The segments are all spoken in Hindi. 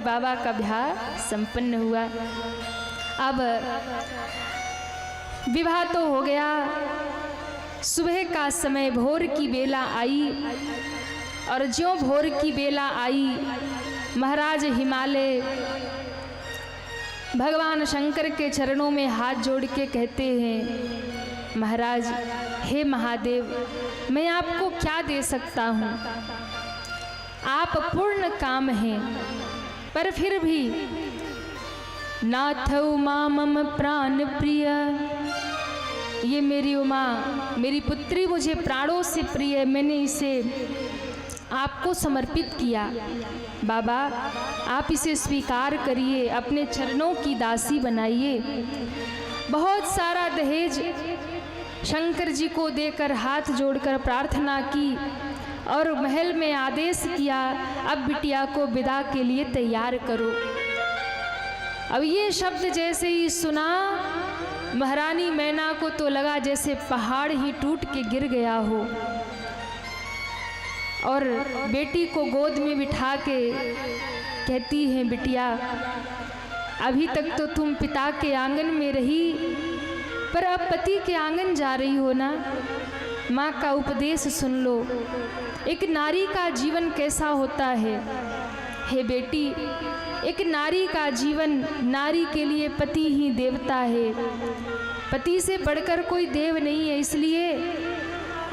बाबा का ब्याह संपन्न हुआ। अब विवाह तो हो गया। सुबह का समय भोर की बेला आई और ज्यों भोर की बेला आई महाराज हिमालय भगवान शंकर के चरणों में हाथ जोड़ के कहते हैं, महाराज हे महादेव, मैं आपको क्या दे सकता हूँ? आप पूर्ण काम हैं, पर फिर भी नाथ उमा मम प्राण प्रिय, ये मेरी उमा मेरी पुत्री मुझे प्राणों से प्रिय है, मैंने इसे आपको समर्पित किया। बाबा आप इसे स्वीकार करिए, अपने चरणों की दासी बनाइए। बहुत सारा दहेज शंकर जी को देकर हाथ जोड़कर प्रार्थना की और महल में आदेश किया, अब बिटिया को विदा के लिए तैयार करो। अब ये शब्द जैसे ही सुना, महारानी मैना को तो लगा जैसे पहाड़ ही टूट के गिर गया हो, और बेटी को गोद में बिठा के कहती है, बिटिया अभी तक तो तुम पिता के आंगन में रही, पर अब पति के आंगन जा रही हो ना। माँ का उपदेश सुन लो, एक नारी का जीवन कैसा होता है। हे बेटी, एक नारी का जीवन, नारी के लिए पति ही देवता है, पति से बढ़कर कोई देव नहीं है। इसलिए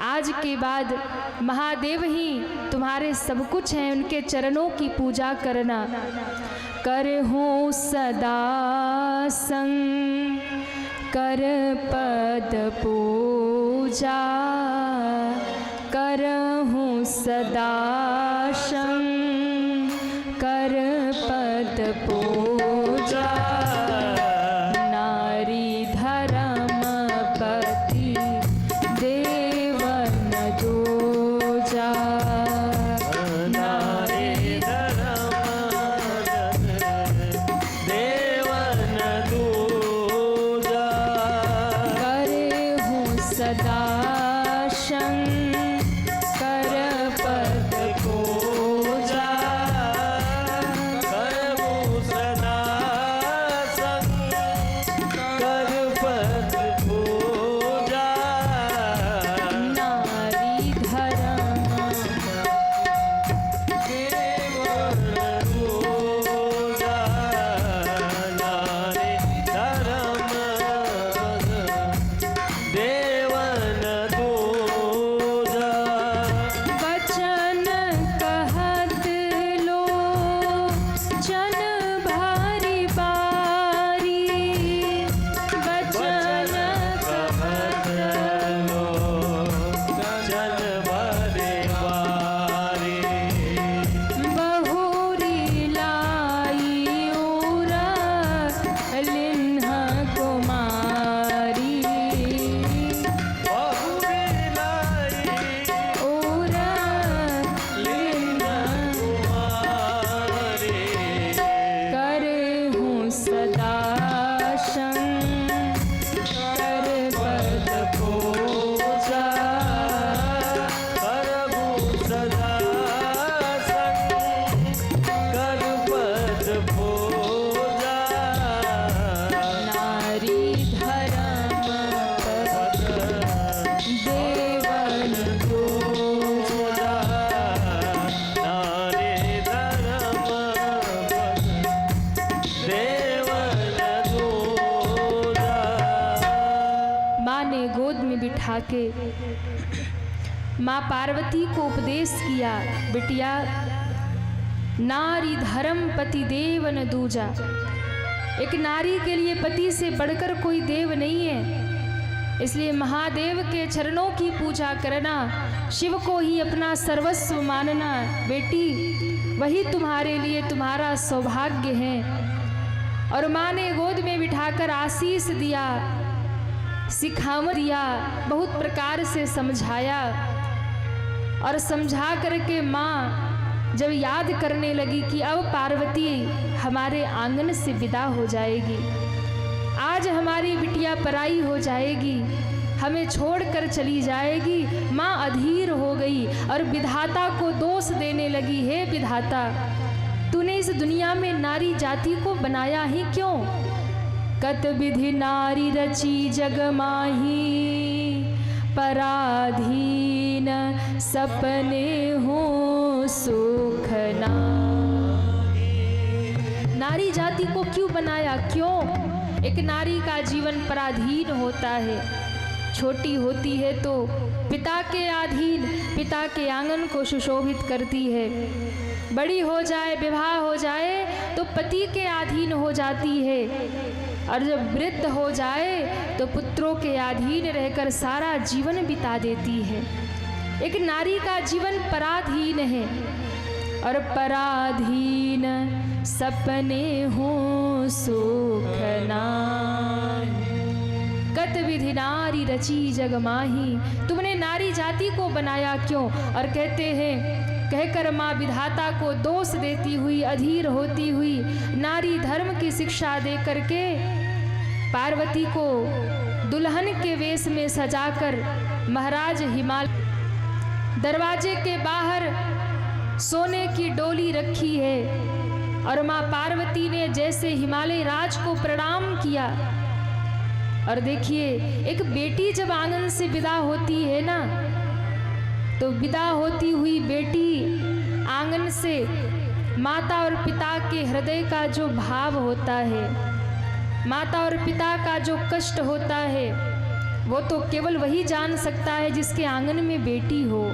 आज के बाद महादेव ही तुम्हारे सब कुछ हैं, उनके चरणों की पूजा करना। करहूँ सदा संग कर पद पूजा, करहूँ सदा संग कर पद पूजा। नारी धर्म पति देवन दूजा, नारी धर्म देवन दूजा। करहूँ सदा संग कर पद पूजा, करहूँ सदा संग कर पद पूजा। नारी धर्म देवन दूजा। नारी धर्म देवन दूजा। वचन कहत लो जन भारी बारी, वचन कहत लो जन भरे बारी। बहुरी लाई उरा लिन्ह कुमारी, बहुरी लाई उरा लीन कुमारी। करहूँ सदा संग कर पद पूजा। करहूँ सदा संग कर पद पूजा। नारी धर्म पद देवन दूजा। नारी धर्म देवन दूजा। माँ ने गोद में बिठा के माँ पार्वती को उपदेश किया, बिटिया नारी धर्म पति देवन दूजा। एक नारी के लिए पति से बढ़कर कोई देव नहीं है, इसलिए महादेव के चरणों की पूजा करना, शिव को ही अपना सर्वस्व मानना। बेटी वही तुम्हारे लिए तुम्हारा सौभाग्य है। और माँ ने गोद में बिठाकर आशीष दिया, सिखाव दिया, बहुत प्रकार से समझाया। और समझा करके माँ जब याद करने लगी कि अब पार्वती हमारे आंगन से विदा हो जाएगी, आज हमारी बिटिया पराई हो जाएगी, हमें छोड़कर चली जाएगी, माँ अधीर हो गई और विधाता को दोष देने लगी। हे विधाता, तूने इस दुनिया में नारी जाति को बनाया ही क्यों? कत विधि नारी रची जग माही, पराधीन सपने हो सुख नारी। नारी जाति को क्यों बनाया? क्यों? एक नारी का जीवन पराधीन होता है। छोटी होती है तो पिता के अधीन, पिता के आंगन को सुशोभित करती है। बड़ी हो जाए, विवाह हो जाए तो पति के अधीन हो जाती है, और जब वृद्ध हो जाए तो पुत्रों के अधीन रहकर सारा जीवन बिता देती है। एक नारी का जीवन पराधीन है, और पराधीन सपने हो सुख नारी। कत विधि नारी रची जग माही, तुमने नारी जाति को बनाया क्यों? और कहते हैं, कहकर माँ विधाता को दोष देती हुई, अधीर होती हुई, नारी धर्म की शिक्षा दे करके पार्वती को दुल्हन के वेश में सजाकर महाराज हिमालय दरवाजे के बाहर सोने की डोली रखी है। और माँ पार्वती ने जैसे हिमालय राज को प्रणाम किया। और देखिए, एक बेटी जब आंगन से विदा होती है ना, तो विदा होती हुई बेटी आंगन से माता और पिता के हृदय का जो भाव होता है, माता और पिता का जो कष्ट होता है, वो तो केवल वही जान सकता है जिसके आंगन में बेटी हो।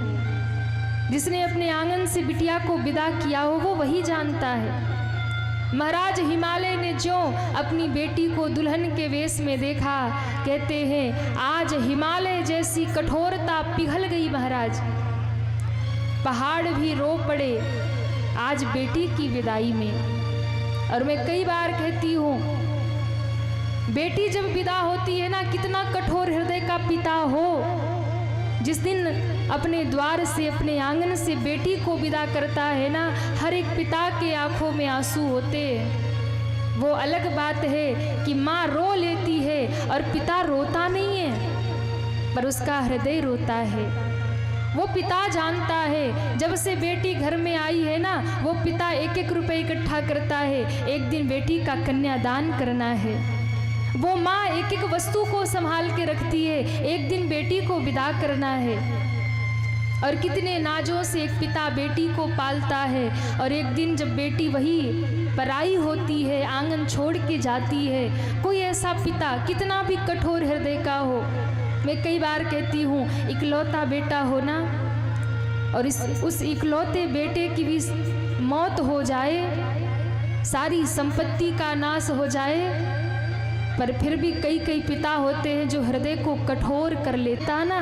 जिसने अपने आंगन से बिटिया को विदा किया हो, वो वही जानता है। महाराज हिमालय ने जो अपनी बेटी को दुल्हन के वेश में देखा, कहते हैं आज हिमालय जैसी कठोरता पिघल गई महाराज। पहाड़ भी रो पड़े आज बेटी की विदाई में। और मैं कई बार कहती हूँ, बेटी जब विदा होती है ना, कितना कठोर हृदय का पिता हो, जिस दिन अपने द्वार से, अपने आंगन से बेटी को विदा करता है ना, हर एक पिता के आंखों में आंसू होते हैं। वो अलग बात है कि माँ रो लेती है और पिता रोता नहीं है, पर उसका हृदय रोता है। वो पिता जानता है, जब से बेटी घर में आई है ना, वो पिता एक एक रुपए इकट्ठा करता है, एक दिन बेटी का कन्यादान करना है। वो माँ एक एक वस्तु को संभाल के रखती है, एक दिन बेटी को विदा करना है। और कितने नाजों से एक पिता बेटी को पालता है, और एक दिन जब बेटी वही पराई होती है, आंगन छोड़ के जाती है, कोई ऐसा पिता कितना भी कठोर हृदय का हो, मैं कई बार कहती हूँ, इकलौता बेटा हो ना, और उस इकलौते बेटे की भी मौत हो जाए, सारी संपत्ति का नाश हो जाए, पर फिर भी कई कई पिता होते हैं जो हृदय को कठोर कर लेता ना,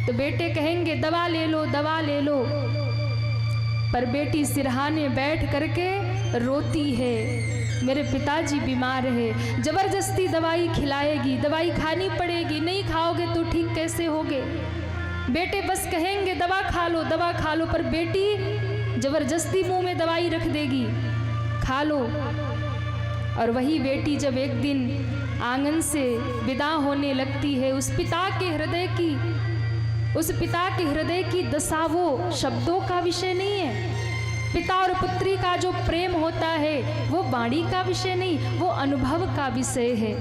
तो बेटे कहेंगे दवा ले लो, दवा ले लो, पर बेटी सिरहाने बैठ करके रोती है, मेरे पिताजी बीमार है, जबरदस्ती दवाई खिलाएगी, दवाई खानी पड़ेगी, नहीं खाओगे तो ठीक कैसे होगे। बेटे बस कहेंगे दवा खा लो, दवा खा लो, पर बेटी जबरदस्ती मुंह में दवाई रख देगी, खा लो। और वही बेटी जब एक दिन आंगन से विदा होने लगती है, उस पिता के हृदय की दशा वो शब्दों का विषय नहीं है। पिता और पुत्री का जो प्रेम होता है वो वाणी का विषय नहीं, वो अनुभव का विषय है।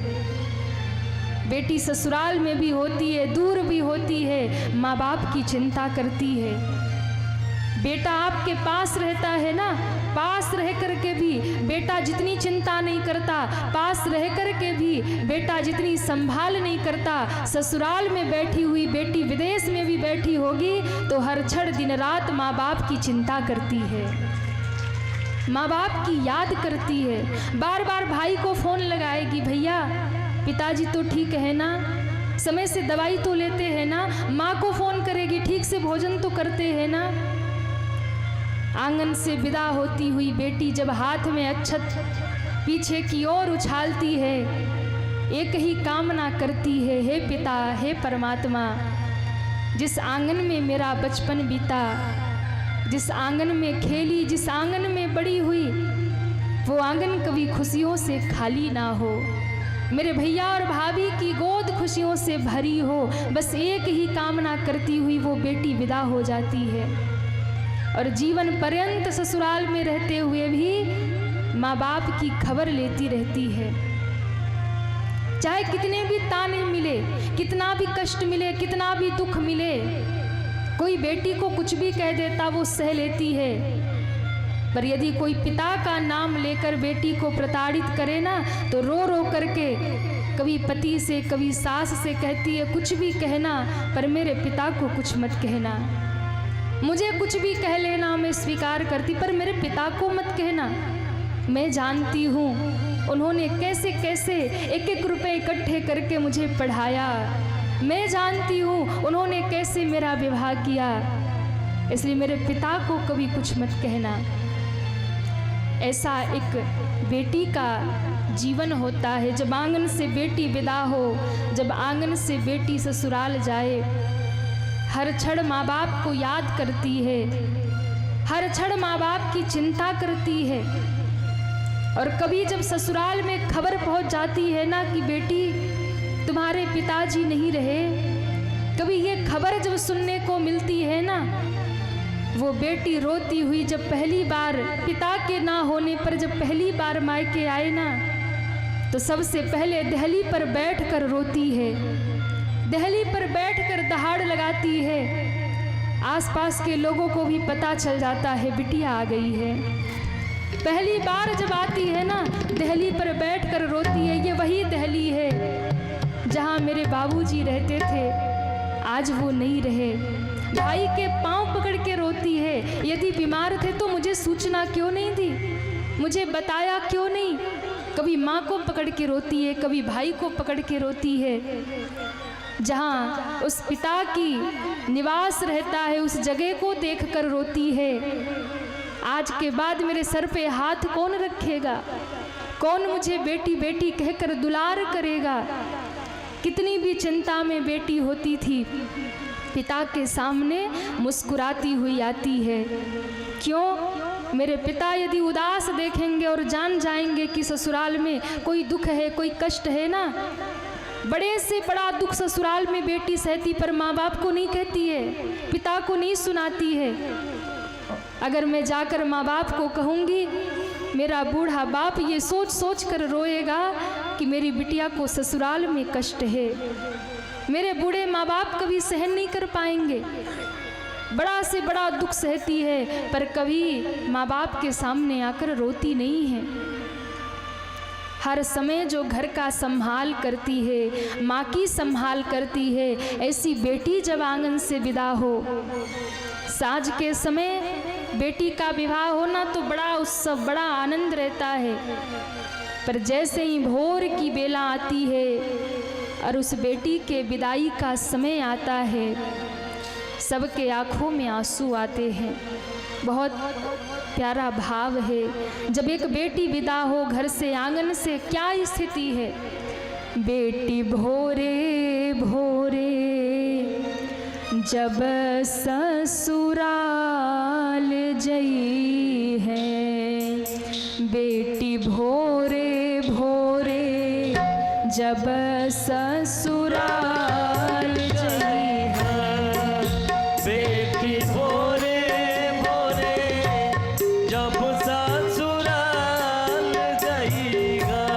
बेटी ससुराल में भी होती है, दूर भी होती है, माँ बाप की चिंता करती है। बेटा आपके पास रहता है ना, पास रह करके भी बेटा जितनी चिंता नहीं करता, पास रह करके भी बेटा जितनी संभाल नहीं करता, ससुराल में बैठी हुई बेटी विदेश में भी बैठी होगी तो हर क्षण दिन रात माँ बाप की चिंता करती है, माँ बाप की याद करती है। बार बार भाई को फोन लगाएगी, भैया पिताजी तो ठीक है ना, समय से दवाई तो लेते हैं ना, माँ को फोन करेगी, ठीक से भोजन तो करते हैं ना। आंगन से विदा होती हुई बेटी जब हाथ में अक्षत पीछे की ओर उछालती है, एक ही कामना करती है, हे पिता, हे परमात्मा, जिस आंगन में मेरा बचपन बीता, जिस आंगन में खेली, जिस आंगन में बड़ी हुई, वो आंगन कभी खुशियों से खाली ना हो, मेरे भैया और भाभी की गोद खुशियों से भरी हो। बस एक ही कामना करती हुई वो बेटी विदा हो जाती है। और जीवन पर्यंत ससुराल में रहते हुए भी माँ बाप की खबर लेती रहती है। चाहे कितने भी ताने मिले, कितना भी कष्ट मिले, कितना भी दुख मिले, कोई बेटी को कुछ भी कह देता वो सह लेती है। पर यदि कोई पिता का नाम लेकर बेटी को प्रताड़ित करे ना, तो रो रो करके कभी पति से कभी सास से कहती है कुछ भी कहना, पर मेरे पिता को कुछ मत कहना। मुझे कुछ भी कह लेना, मैं स्वीकार करती, पर मेरे पिता को मत कहना। मैं जानती हूँ उन्होंने कैसे कैसे एक एक रुपए इकट्ठे करके मुझे पढ़ाया। मैं जानती हूँ उन्होंने कैसे मेरा विवाह किया, इसलिए मेरे पिता को कभी कुछ मत कहना। ऐसा एक बेटी का जीवन होता है। जब आंगन से बेटी विदा हो, जब आंगन से बेटी ससुराल जाए, हर क्षण माँ बाप को याद करती है, हर क्षण माँ बाप की चिंता करती है। और कभी जब ससुराल में खबर पहुँच जाती है ना कि बेटी तुम्हारे पिताजी नहीं रहे, कभी ये खबर जब सुनने को मिलती है ना, वो बेटी रोती हुई जब पहली बार पिता के ना होने पर जब पहली बार मायके आए ना, तो सबसे पहले दहली पर बैठकर रोती है, दहली पर बैठकर दहाड़ लगाती है। आसपास के लोगों को भी पता चल जाता है बिटिया आ गई है। पहली बार जब आती है ना, दहली पर बैठकर रोती है। ये वही दहली है जहाँ मेरे बाबूजी रहते थे, आज वो नहीं रहे। भाई के पांव पकड़ के रोती है, यदि बीमार थे तो मुझे सूचना क्यों नहीं दी, मुझे बताया क्यों नहीं। कभी माँ को पकड़ के रोती है, कभी भाई को पकड़ के रोती है। जहाँ उस पिता की निवास रहता है, उस जगह को देखकर रोती है। आज के बाद मेरे सर पे हाथ कौन रखेगा, कौन मुझे बेटी बेटी कहकर दुलार करेगा। कितनी भी चिंता में बेटी होती थी, पिता के सामने मुस्कुराती हुई आती है। क्यों? मेरे पिता यदि उदास देखेंगे और जान जाएंगे कि ससुराल में कोई दुख है, कोई कष्ट है ना, बड़े से बड़ा दुख ससुराल में बेटी सहती, पर माँ बाप को नहीं कहती है, पिता को नहीं सुनाती है। अगर मैं जाकर माँ बाप को कहूँगी, मेरा बूढ़ा बाप ये सोच सोच कर रोएगा कि मेरी बिटिया को ससुराल में कष्ट है। मेरे बूढ़े माँ बाप कभी सहन नहीं कर पाएंगे, बड़ा से बड़ा दुख सहती है, पर कभी माँ बाप के सामने आकर रोती नहीं है। हर समय जो घर का संभाल करती है, माँ की संभाल करती है, ऐसी बेटी जब आंगन से विदा हो, साँझ के समय बेटी का विवाह होना तो बड़ा उत्सव, बड़ा आनंद रहता है। पर जैसे ही भोर की बेला आती है और उस बेटी के विदाई का समय आता है, सबके आँखों में आंसू आते हैं। बहुत प्यारा भाव है। जब एक बेटी विदा हो घर से, आंगन से, क्या स्थिति है। बेटी भोरे भोरे जब ससुराल जई है, बेटी भोरे भोरे जब ससुराल जई है, बेटी भोरे भोरे जब ससुराल जाइगा,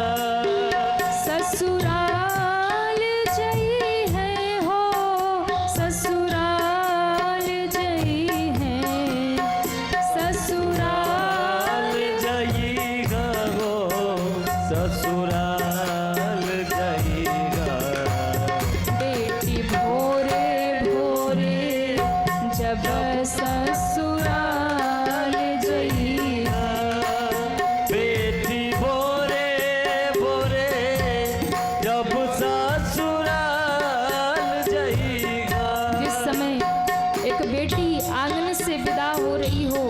ससुराल जई है हो, ससुराल जई है, ससुराल जाइगा हो, ससुराल जाइगा। बेटी भोरे भोरे जब ससुराल जई है, बेटी भोरे भोरे जब ससुराल जाइगा। जिस समय एक बेटी आंगन से विदा हो रही हो,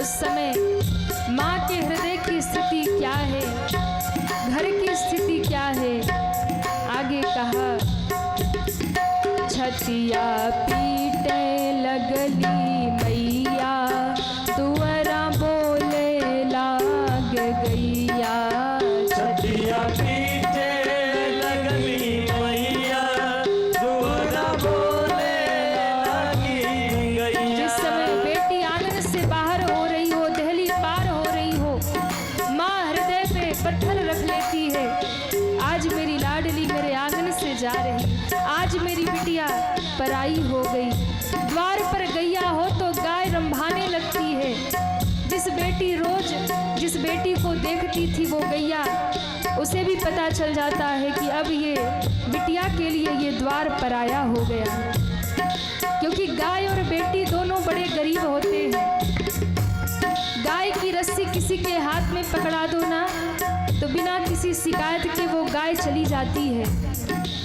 उस समय माँ के हृदय की स्थिति क्या है, घर की स्थिति क्या है। आगे कहा, छतिया पीटे लगली मैया, तुअरा बोले लाग गैया। छतिया पीटे लगली मैया, दूरा बोले लगी गैया। जिस समय बेटी आंगन बेटी को देखती थी वो गैया, उसे भी पता चल जाता है कि अब ये बिटिया के लिए ये द्वार पराया हो गया। क्योंकि गाय और बेटी दोनों बड़े गरीब होते हैं। गाय की रस्सी किसी के हाथ में पकड़ा दो ना तो बिना किसी शिकायत के वो गाय चली जाती है,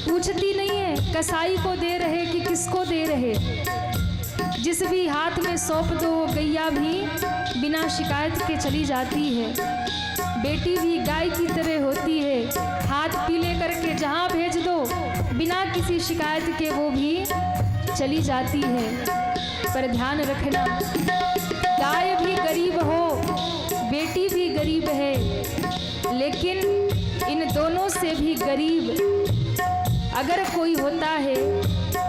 पूछती नहीं है कसाई को दे रहे कि किसको दे रहे। जिस भी हाथ में सौंप दो वो गैया भी बिना शिकायत के चली जाती है। बेटी भी गाय की तरह होती है, हाथ पीले करके जहाँ भेज दो बिना किसी शिकायत के वो भी चली जाती है। पर ध्यान रखना, गाय भी गरीब हो, बेटी भी गरीब है, लेकिन इन दोनों से भी गरीब अगर कोई होता है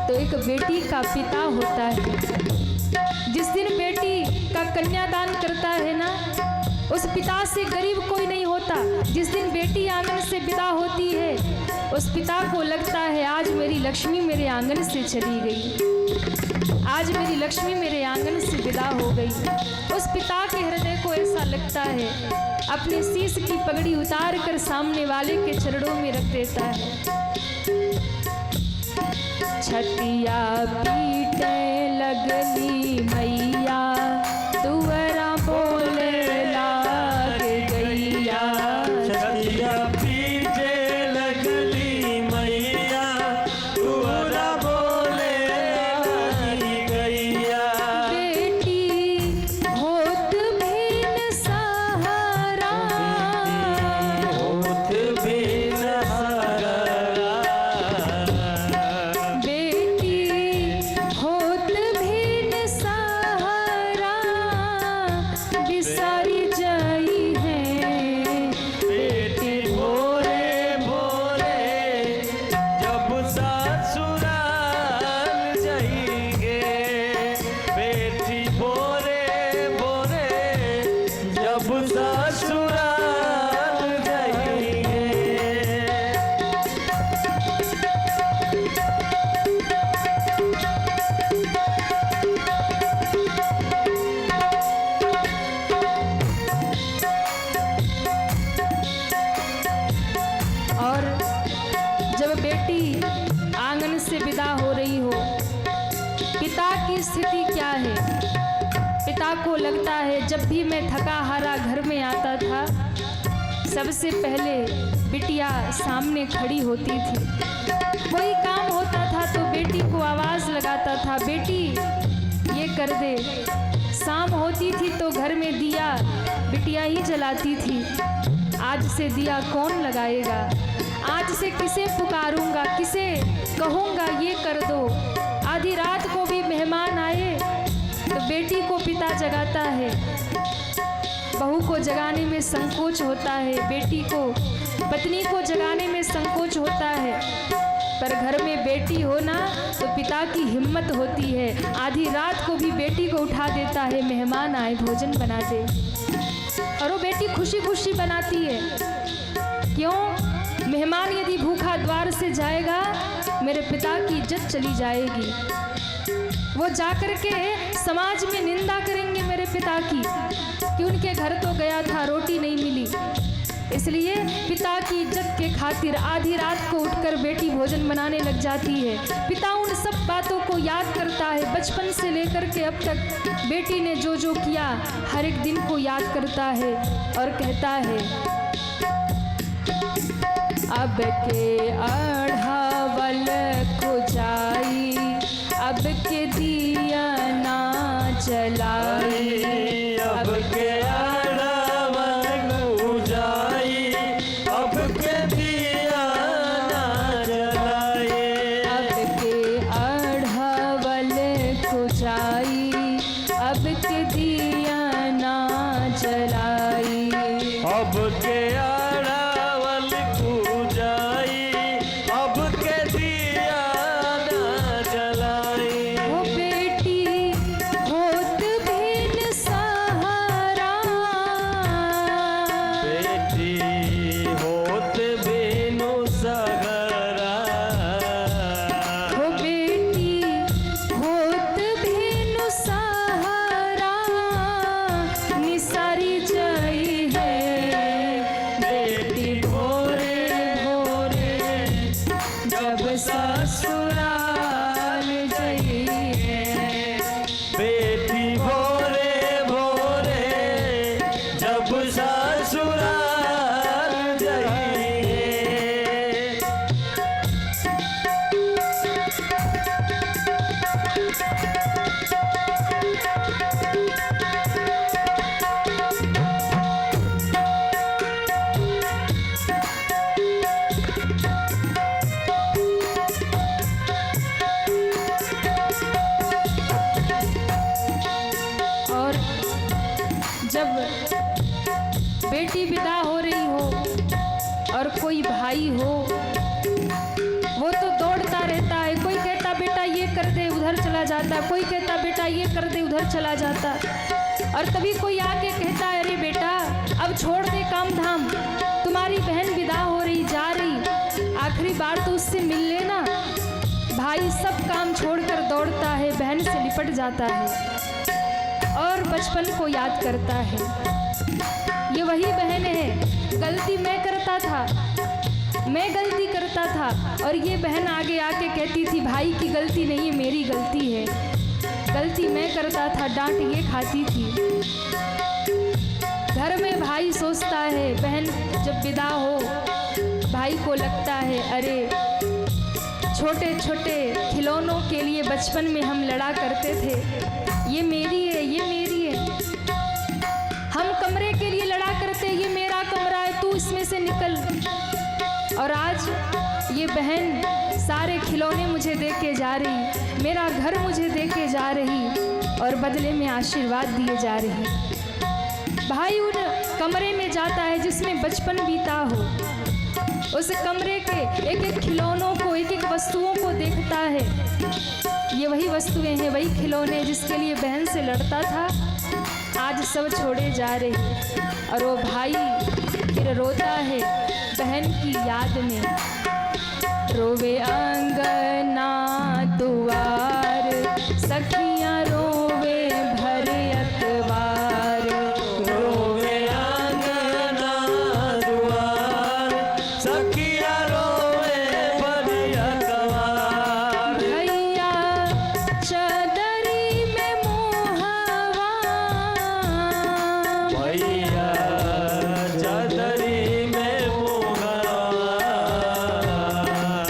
तो एक बेटी का पिता होता है। जिस दिन बेटी का कन्यादान करता है ना, उस पिता से गरीब कोई नहीं होता। जिस दिन बेटी आंगन से विदा होती है, उस पिता को लगता है आज मेरी लक्ष्मी मेरे आंगन से चली गई, आज मेरी लक्ष्मी मेरे आंगन से विदा हो गई। उस पिता के हृदय को ऐसा लगता है, अपने शीश की पगड़ी उतार कर सामने वाले के चरणों में रख देता है। छतिया पीटे लगली मैया, तुअरा बोले लाग गैया। छतिया पीटे लगली मैया, तुअरा बोले लाग गैया। बेटी होत बिन सहारा, होत बिन सहारा। बेटी होत बिन सहारा, बिसारी जाई है। बेटी भोरे भोरे जब ससुराल जाएंगे, बेटी भोरे भोरे जब ससुराल जाएंगे। और जब बेटी आंगन से विदा हो रही हो, पिता की स्थिति क्या है? पिता को लगता है जब भी मैं थका हारा घर में आता था, सबसे पहले बिटिया सामने खड़ी होती थी। कोई काम होता था तो बेटी को आवाज़ लगाता था, बेटी ये कर दे। शाम होती थी तो घर में दिया बिटिया ही जलाती थी। आज से दिया कौन लगाएगा? आज से किसे पुकारूंगा, किसे कहूँगा ये कर दो। आधी रात को भी मेहमान आए तो बेटी को पिता जगाता है। बहू को जगाने में संकोच होता है, बेटी को पत्नी को जगाने में संकोच होता है। पर घर में बेटी हो ना तो पिता की हिम्मत होती है, आधी रात को भी बेटी को उठा देता है, मेहमान आए भोजन बना दे। और वो बेटी खुशी खुशी बनाती है। क्यों? मेहमान यदि भूखा द्वार से जाएगा, मेरे पिता की इज्जत चली जाएगी। वो जाकर के समाज में निंदा करेंगे मेरे पिता की कि उनके घर तो गया था, रोटी नहीं मिली। इसलिए पिता की इज्जत के खातिर आधी रात को उठकर बेटी भोजन बनाने लग जाती है। पिता उन सब बातों को याद करता है, बचपन से लेकर के अब तक बेटी ने जो जो किया हर एक दिन को याद करता है और कहता है, अब के अढ़ावल खुजाई, अब के दिया ना जलाई, अब के अढ़ावल खुजाई, अब के दिया ना जलाए। अब के अढ़ावल खुजाई, अब के दिया ना जलाई। अब के अढ़ावल खुजाई, अब के दिया ना जलाई। वो बेटी होत बिन सहारा, बेटी होत बिनु सगरा। वो बेटी होत बिन सहारा, निसारी जाई है और कोई भाई हो वो तो दौड़ता रहता है, कोई कहता बेटा ये कर दे, उधर चला जाता, कोई कहता बेटा ये कर दे, उधर चला जाता। और तभी कोई आके कहता है अरे बेटा अब छोड़ दे काम धाम, तुम्हारी बहन विदा हो रही, जा रही, आखिरी बार तो उससे मिल लेना। भाई सब काम छोड़कर दौड़ता है, बहन से लिपट जाता है और बचपन को याद करता है। ये वही बहन है, गलती मैं करता था, मैं गलती करता था, और ये बहन आगे आके कहती थी भाई की गलती नहीं है, मेरी गलती है, गलती मैं करता था, डांट ये खाती थी। घर में भाई सोचता है, बहन जब विदा हो भाई को लगता है अरे छोटे छोटे खिलौनों के लिए बचपन में हम लड़ा करते थे, ये मेरी है, ये मेरी है। हम कमरे के लिए लड़ा करते, ये मेरा कमरा है, तू इसमें से निकल। और आज ये बहन सारे खिलौने मुझे दे के जा रही, मेरा घर मुझे दे के जा रही और बदले में आशीर्वाद दिए जा रही। भाई उन कमरे में जाता है जिसमें बचपन बीता हो, उस कमरे के एक एक खिलौनों को, एक एक वस्तुओं को देखता है। ये वही वस्तुएं हैं, वही खिलौने जिसके लिए बहन से लड़ता था, आज सब छोड़े जा रहे। और वो भाई फिर रोता है बहन की याद में, रोवे आंगना दुआर, सखियां रोवे भरे अखबार, रोवे आंगना दुआर, सखियां रोवे भरे अखबार। भैया चदरी में मोहवा, भैया चदरी में मोहवा,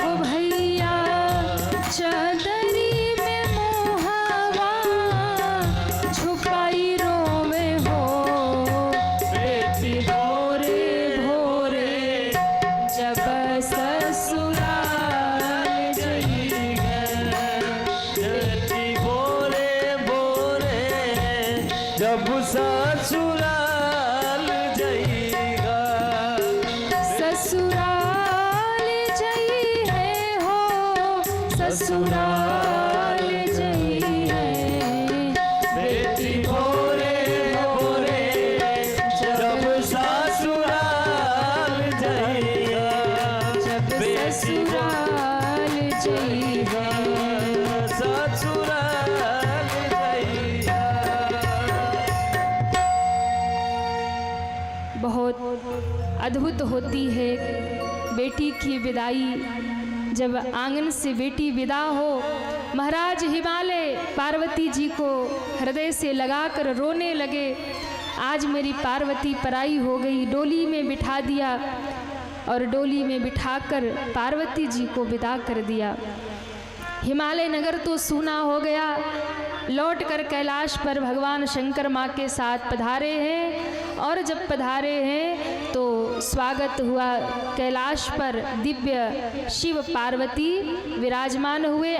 ओ भैया चदरी में मोहवा, छुपाई रोवे हो बेटी भोरे भोरे, जब ससुराल जई बेटी बोरे बोरे, जब ससुराल जाइएगा, ससुराल जई है हो, ससुराल जई है। बेटी बोरे बोरे, जब ससुराल जाइएगा, जब बेटी ससुराल जई है। ससुराल जाइएगा। बहुत अद्भुत होती है बेटी की विदाई। जब आंगन से बेटी विदा हो, महाराज हिमालय पार्वती जी को हृदय से लगाकर रोने लगे, आज मेरी पार्वती पराई हो गई। डोली में बिठा दिया और डोली में बिठाकर पार्वती जी को विदा कर दिया। हिमालय नगर तो सूना हो गया। लौटकर कैलाश पर भगवान शंकर माँ के साथ पधारे हैं, और जब पधारे हैं तो स्वागत हुआ। कैलाश पर दिव्य शिव पार्वती विराजमान हुए।